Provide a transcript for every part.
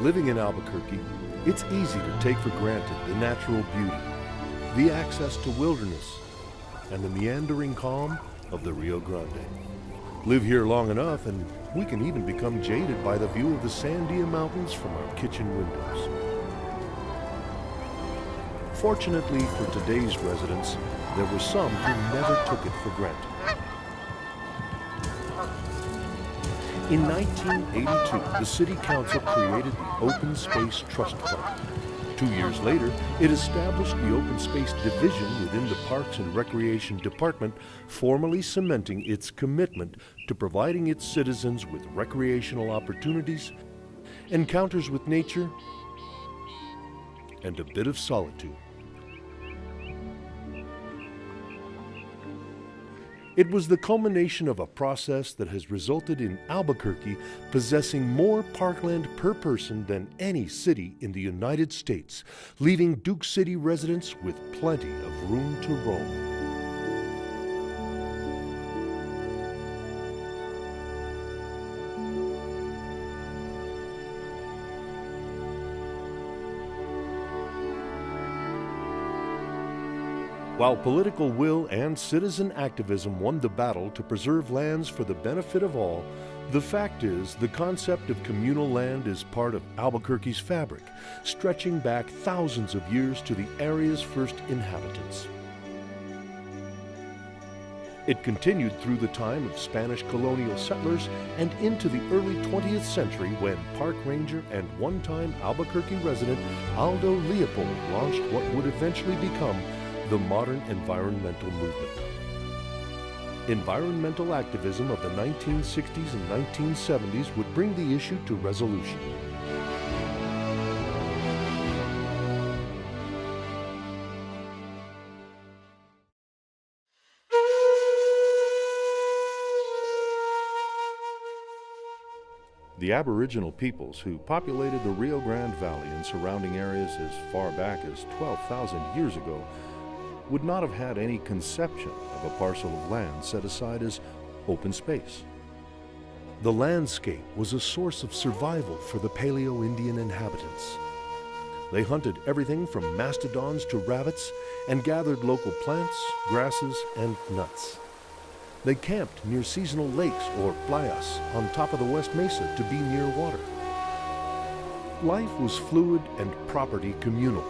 Living in Albuquerque, it's easy to take for granted the natural beauty, the access to wilderness, and the meandering calm of the Rio Grande. Live here long enough and we can even become jaded by the view of the Sandia Mountains from our kitchen windows. Fortunately for today's residents, there were some who never took it for granted. In 1982, the City Council created the Open Space Trust Fund. 2 years later, it established the Open Space Division within the Parks and Recreation Department, formally cementing its commitment to providing its citizens with recreational opportunities, encounters with nature, and a bit of solitude. It was the culmination of a process that has resulted in Albuquerque possessing more parkland per person than any city in the United States, leaving Duke City residents with plenty of room to roam. While political will and citizen activism won the battle to preserve lands for the benefit of all, the fact is the concept of communal land is part of Albuquerque's fabric, stretching back thousands of years to the area's first inhabitants. It continued through the time of Spanish colonial settlers and into the early 20th century when park ranger and one-time Albuquerque resident Aldo Leopold launched what would eventually become the modern environmental movement. Environmental activism of the 1960s and 1970s would bring the issue to resolution. The Aboriginal peoples who populated the Rio Grande Valley and surrounding areas as far back as 12,000 years ago would not have had any conception of a parcel of land set aside as open space. The landscape was a source of survival for the Paleo-Indian inhabitants. They hunted everything from mastodons to rabbits and gathered local plants, grasses, and nuts. They camped near seasonal lakes or playas on top of the West Mesa to be near water. Life was fluid and property communal.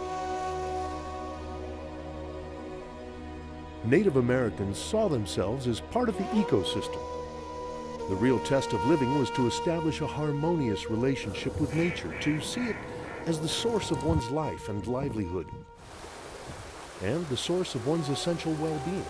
Native Americans saw themselves as part of the ecosystem. The real test of living was to establish a harmonious relationship with nature, to see it as the source of one's life and livelihood, and the source of one's essential well-being.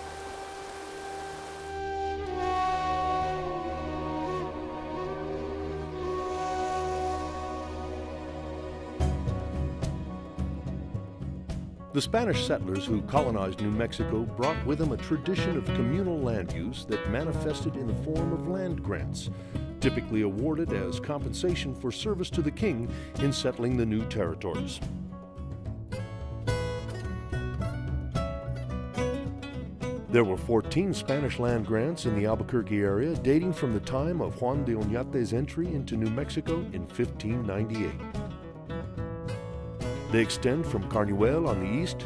The Spanish settlers who colonized New Mexico brought with them a tradition of communal land use that manifested in the form of land grants, typically awarded as compensation for service to the king in settling the new territories. There were 14 Spanish land grants in the Albuquerque area dating from the time of Juan de Oñate's entry into New Mexico in 1598. They extend from Carnihuel on the east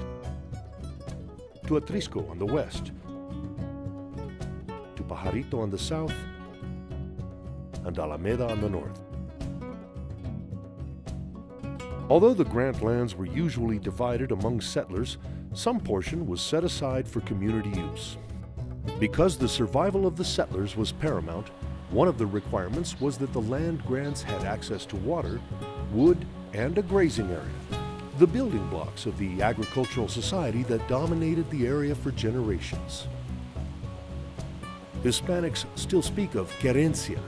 to Atrisco on the west, to Pajarito on the south, and Alameda on the north. Although the grant lands were usually divided among settlers, some portion was set aside for community use. Because the survival of the settlers was paramount, one of the requirements was that the land grants had access to water, wood, and a grazing area, the building blocks of the agricultural society that dominated the area for generations. Hispanics still speak of querencia,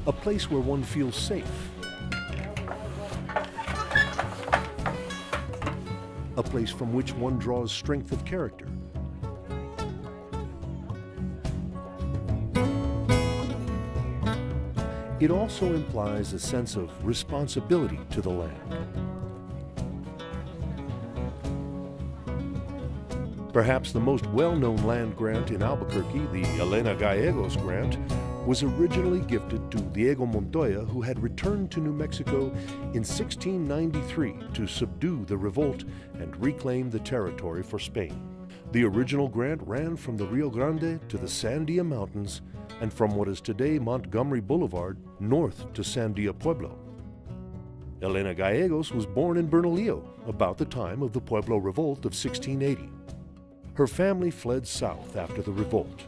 a place where one feels safe, a place from which one draws strength of character. It also implies a sense of responsibility to the land. Perhaps the most well-known land grant in Albuquerque, the Elena Gallegos grant, was originally gifted to Diego Montoya, who had returned to New Mexico in 1693 to subdue the revolt and reclaim the territory for Spain. The original grant ran from the Rio Grande to the Sandia Mountains and from what is today Montgomery Boulevard north to Sandia Pueblo. Elena Gallegos was born in Bernalillo about the time of the Pueblo Revolt of 1680. Her family fled south after the revolt.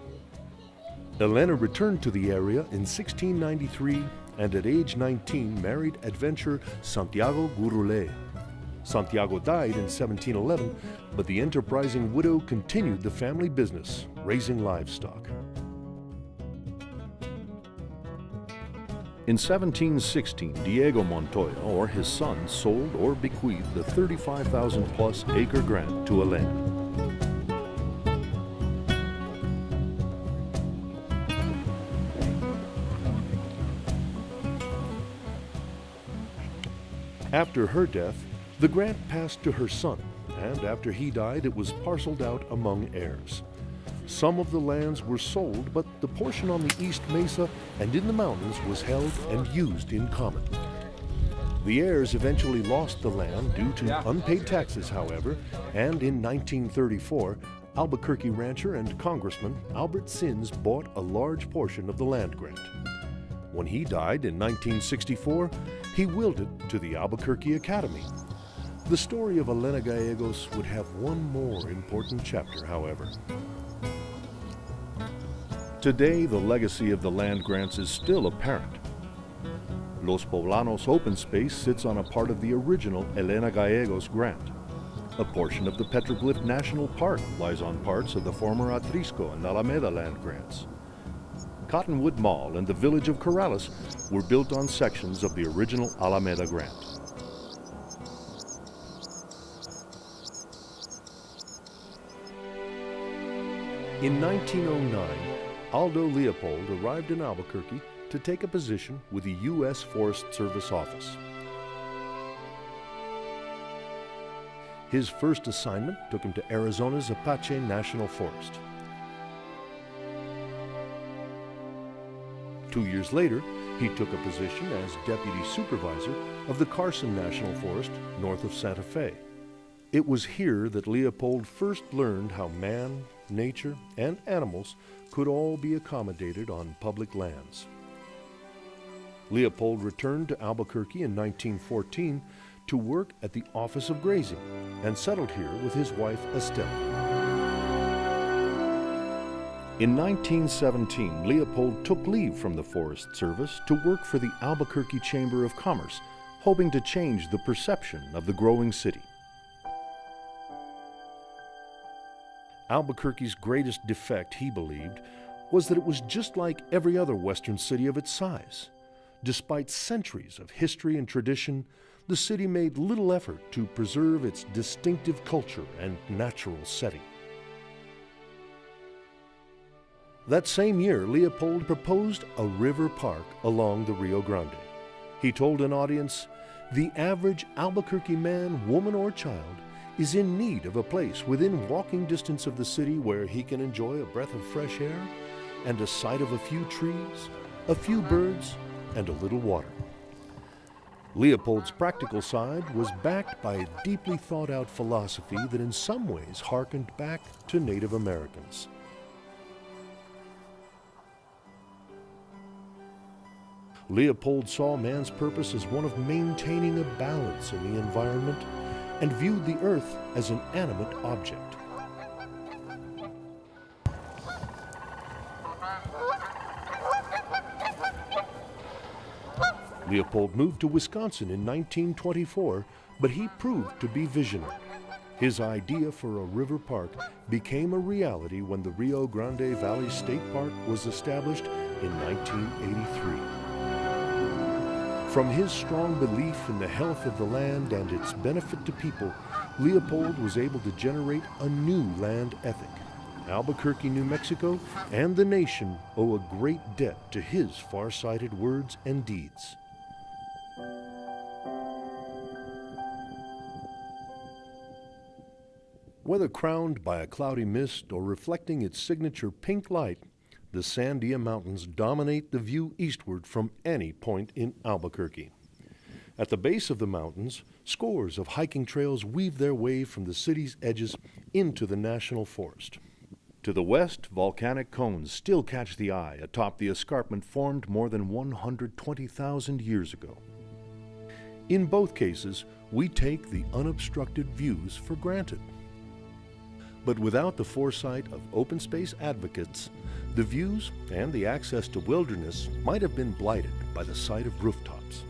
Elena returned to the area in 1693 and at age 19 married adventurer Santiago Gurule. Santiago died in 1711, but the enterprising widow continued the family business, raising livestock. In 1716, Diego Montoya or his son sold or bequeathed the 35,000-plus acre grant to Elena. After her death, the grant passed to her son, and after he died, it was parceled out among heirs. Some of the lands were sold, but the portion on the East Mesa and in the mountains was held and used in common. The heirs eventually lost the land due to unpaid taxes, however, and in 1934, Albuquerque rancher and Congressman Albert Sins bought a large portion of the land grant. When he died in 1964, he willed it to the Albuquerque Academy. The story of Elena Gallegos would have one more important chapter, however. Today, the legacy of the land grants is still apparent. Los Poblanos open space sits on a part of the original Elena Gallegos grant. A portion of the Petroglyph National Park lies on parts of the former Atrisco and Alameda land grants. Cottonwood Mall and the village of Corrales were built on sections of the original Alameda grant. In 1909, Aldo Leopold arrived in Albuquerque to take a position with the U.S. Forest Service office. His first assignment took him to Arizona's Apache National Forest. 2 years later, he took a position as deputy supervisor of the Carson National Forest north of Santa Fe. It was here that Leopold first learned how man, nature, and animals could all be accommodated on public lands. Leopold returned to Albuquerque in 1914 to work at the Office of Grazing and settled here with his wife Estelle. In 1917, Leopold took leave from the Forest Service to work for the Albuquerque Chamber of Commerce, hoping to change the perception of the growing city. Albuquerque's greatest defect, he believed, was that it was just like every other Western city of its size. Despite centuries of history and tradition, the city made little effort to preserve its distinctive culture and natural setting. That same year, Leopold proposed a river park along the Rio Grande. He told an audience, "The average Albuquerque man, woman, or child is in need of a place within walking distance of the city where he can enjoy a breath of fresh air and a sight of a few trees, a few birds, and a little water." Leopold's practical side was backed by a deeply thought-out philosophy that in some ways harkened back to Native Americans. Leopold saw man's purpose as one of maintaining a balance in the environment and viewed the earth as an animate object. Leopold moved to Wisconsin in 1924, but he proved to be visionary. His idea for a river park became a reality when the Rio Grande Valley State Park was established in 1983. From his strong belief in the health of the land and its benefit to people, Leopold was able to generate a new land ethic. Albuquerque, New Mexico, and the nation owe a great debt to his far-sighted words and deeds. Whether crowned by a cloudy mist or reflecting its signature pink light, the Sandia Mountains dominate the view eastward from any point in Albuquerque. At the base of the mountains, scores of hiking trails weave their way from the city's edges into the national forest. To the west, volcanic cones still catch the eye atop the escarpment formed more than 120,000 years ago. In both cases, we take the unobstructed views for granted. But without the foresight of open space advocates, the views and the access to wilderness might have been blighted by the sight of rooftops.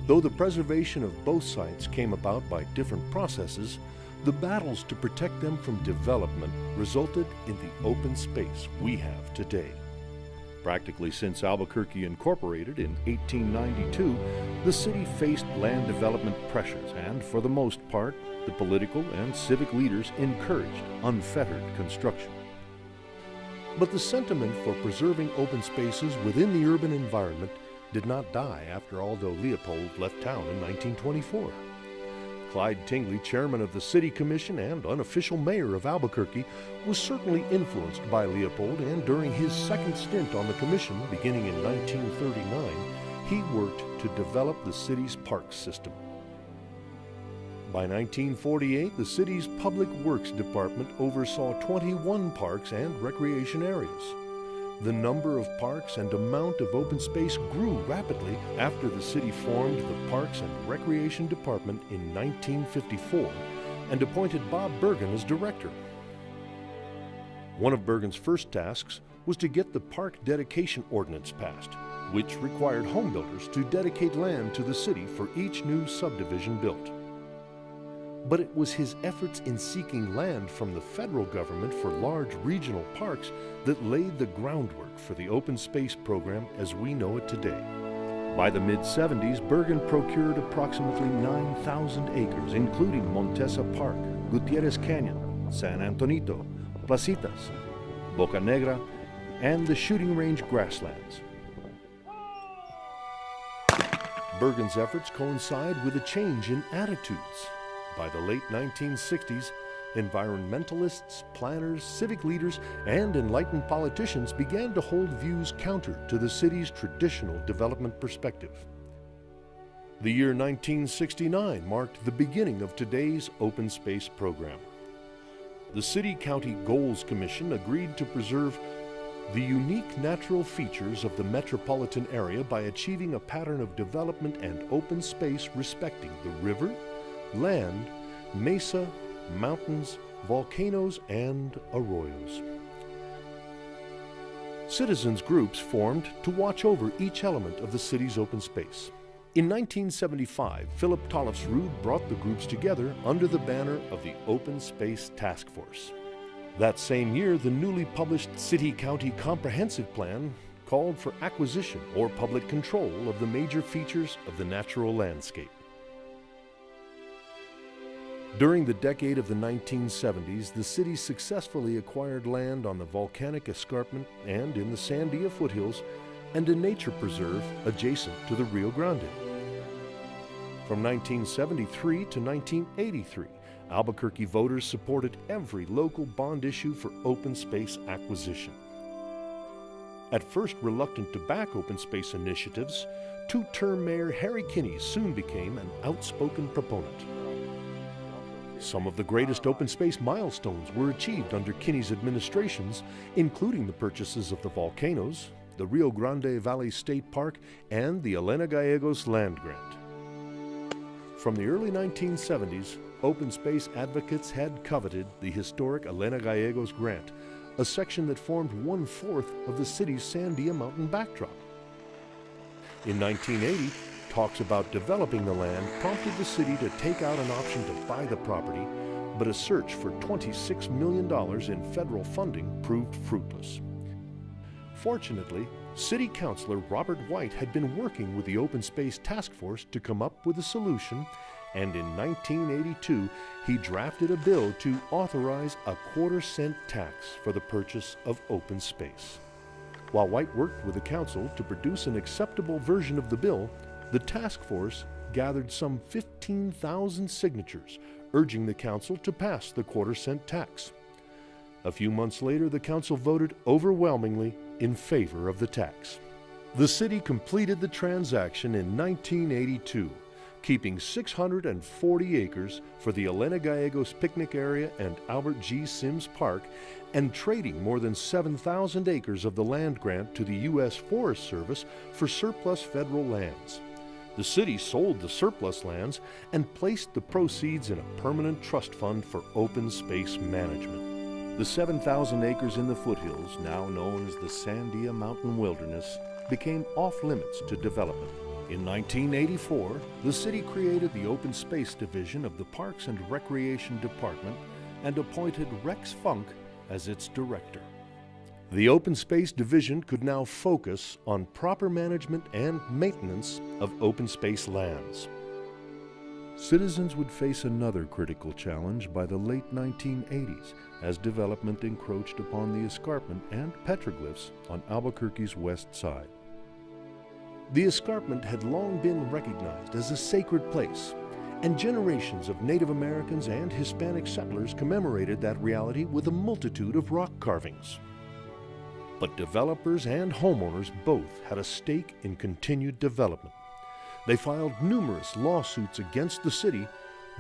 Though the preservation of both sites came about by different processes, the battles to protect them from development resulted in the open space we have today. Practically since Albuquerque incorporated in 1892, the city faced land development pressures, and for the most part, the political and civic leaders encouraged unfettered construction. But the sentiment for preserving open spaces within the urban environment did not die after Aldo Leopold left town in 1924. Clyde Tingley, chairman of the City Commission and unofficial mayor of Albuquerque, was certainly influenced by Leopold, and during his second stint on the commission, beginning in 1939, he worked to develop the city's park system. By 1948, the city's Public Works Department oversaw 21 parks and recreation areas. The number of parks and amount of open space grew rapidly after the city formed the Parks and Recreation Department in 1954 and appointed Bob Bergen as director. One of Bergen's first tasks was to get the park dedication ordinance passed, which required homebuilders to dedicate land to the city for each new subdivision built. But it was his efforts in seeking land from the federal government for large regional parks that laid the groundwork for the open space program as we know it today. By the mid-70s, Bergen procured approximately 9,000 acres, including Montesa Park, Gutierrez Canyon, San Antonito, Placitas, Boca Negra, and the shooting range grasslands. Bergen's efforts coincide with a change in attitudes. By the late 1960s, environmentalists, planners, civic leaders, and enlightened politicians began to hold views counter to the city's traditional development perspective. The year 1969 marked the beginning of today's open space program. The City-County Goals Commission agreed to preserve the unique natural features of the metropolitan area by achieving a pattern of development and open space respecting the river, land, mesa, mountains, volcanoes, and arroyos. Citizens groups formed to watch over each element of the city's open space. In 1975, Philip Tollefsrud brought the groups together under the banner of the Open Space Task Force. That same year, the newly published City-County Comprehensive Plan called for acquisition or public control of the major features of the natural landscape. During the decade of the 1970s, the city successfully acquired land on the volcanic escarpment and in the Sandia foothills and a nature preserve adjacent to the Rio Grande. From 1973 to 1983, Albuquerque voters supported every local bond issue for open space acquisition. At first reluctant to back open space initiatives, two-term Mayor Harry Kinney soon became an outspoken proponent. Some of the greatest open space milestones were achieved under Kinney's administrations, including the purchases of the volcanoes, the Rio Grande Valley State Park, and the Elena Gallegos land grant. From the early 1970s, open space advocates had coveted the historic Elena Gallegos grant, a section that formed 1/4 of the city's Sandia Mountain backdrop. In 1980, talks about developing the land prompted the city to take out an option to buy the property, but a search for $26 million in federal funding proved fruitless. Fortunately, City Councilor Robert White had been working with the Open Space Task Force to come up with a solution, and in 1982, he drafted a bill to authorize a 1/4-cent tax for the purchase of open space. While White worked with the council to produce an acceptable version of the bill, the task force gathered some 15,000 signatures, urging the council to pass the 1/4-cent tax. A few months later, the council voted overwhelmingly in favor of the tax. The city completed the transaction in 1982, keeping 640 acres for the Elena Gallegos picnic area and Albert G. Sims Park, and trading more than 7,000 acres of the land grant to the U.S. Forest Service for surplus federal lands. The city sold the surplus lands and placed the proceeds in a permanent trust fund for open space management. The 7,000 acres in the foothills, now known as the Sandia Mountain Wilderness, became off-limits to development. In 1984, the city created the Open Space Division of the Parks and Recreation Department and appointed Rex Funk as its director. The Open Space Division could now focus on proper management and maintenance of open space lands. Citizens would face another critical challenge by the late 1980s as development encroached upon the escarpment and petroglyphs on Albuquerque's west side. The escarpment had long been recognized as a sacred place, and generations of Native Americans and Hispanic settlers commemorated that reality with a multitude of rock carvings. But developers and homeowners both had a stake in continued development. They filed numerous lawsuits against the city,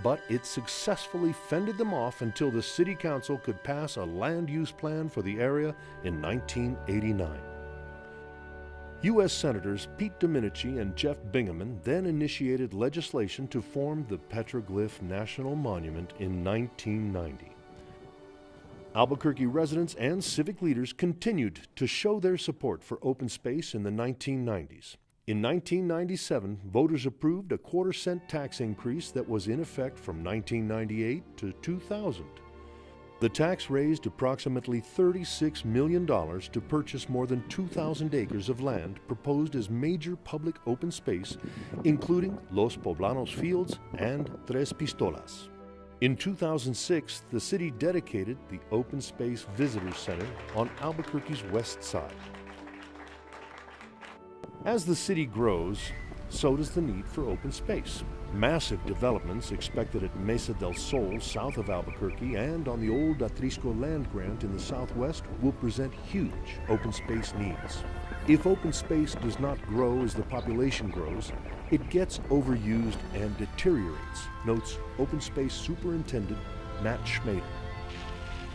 but it successfully fended them off until the city council could pass a land use plan for the area in 1989. U.S. Senators Pete Domenici and Jeff Bingaman then initiated legislation to form the Petroglyph National Monument in 1990. Albuquerque residents and civic leaders continued to show their support for open space in the 1990s. In 1997, voters approved a quarter-cent tax increase that was in effect from 1998 to 2000. The tax raised approximately $36 million to purchase more than 2,000 acres of land proposed as major public open space, including Los Poblanos Fields and Tres Pistolas. In 2006, the city dedicated the Open Space Visitor Center on Albuquerque's west side. As the city grows, so does the need for open space. Massive developments expected at Mesa del Sol south of Albuquerque and on the old Atrisco land grant in the southwest will present huge open space needs. If open space does not grow as the population grows, it gets overused and deteriorates, notes Open Space Superintendent Matt Schmader.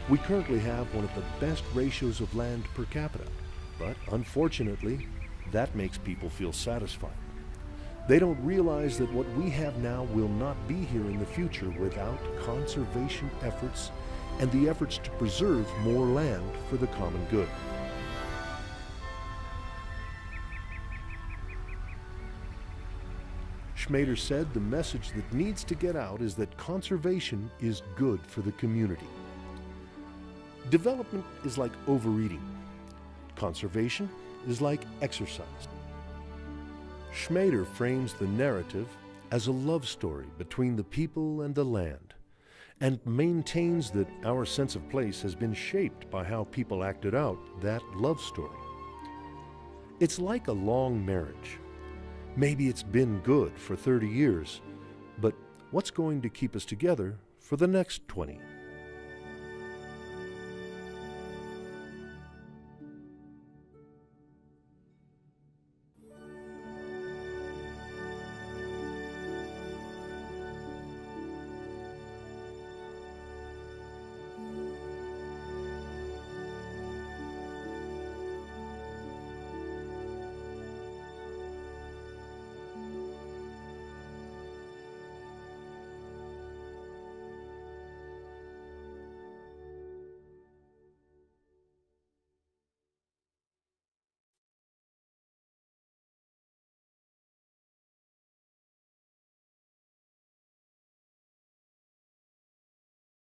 We currently have one of the best ratios of land per capita, but unfortunately, that makes people feel satisfied. They don't realize that what we have now will not be here in the future without conservation efforts and the efforts to preserve more land for the common good. Schmader said the message that needs to get out is that conservation is good for the community. Development is like overeating. Conservation is like exercise. Schmader frames the narrative as a love story between the people and the land, and maintains that our sense of place has been shaped by how people acted out that love story. It's like a long marriage. Maybe it's been good for 30 years, but what's going to keep us together for the next 20?